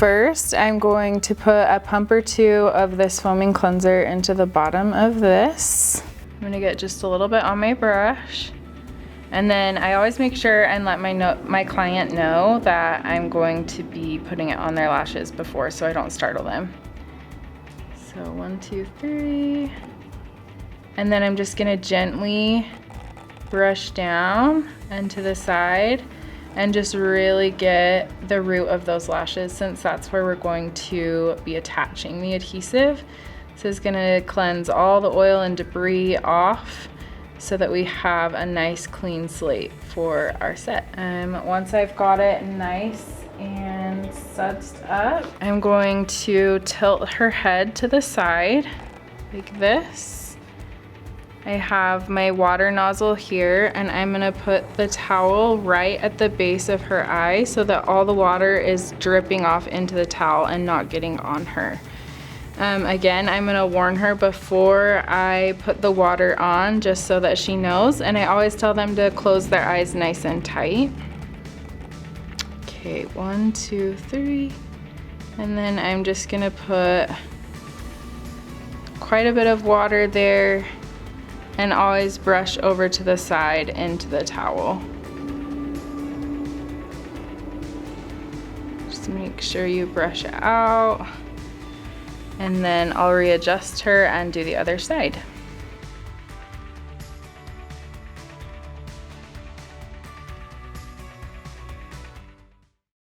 first, I'm going to put a pump or two of this foaming cleanser into the bottom of this. I'm gonna get just a little bit on my brush. And then I always make sure and let my client know that I'm going to be putting it on their lashes before, so I don't startle them. So 1, 2, 3. And then I'm just gonna gently brush down and to the side and just really get the root of those lashes, since that's where we're going to be attaching the adhesive. This is gonna cleanse all the oil and debris off so that we have a nice clean slate for our set. Once I've got it nice and sudsed up, I'm going to tilt her head to the side like this. I have my water nozzle here, and I'm gonna put the towel right at the base of her eye so that all the water is dripping off into the towel and not getting on her. Again, I'm gonna warn her before I put the water on, just so that she knows, and I always tell them to close their eyes nice and tight. Okay, 1, 2, 3, and then I'm just gonna put quite a bit of water there, and always brush over to the side into the towel. Just make sure you brush it out, and then I'll readjust her and do the other side.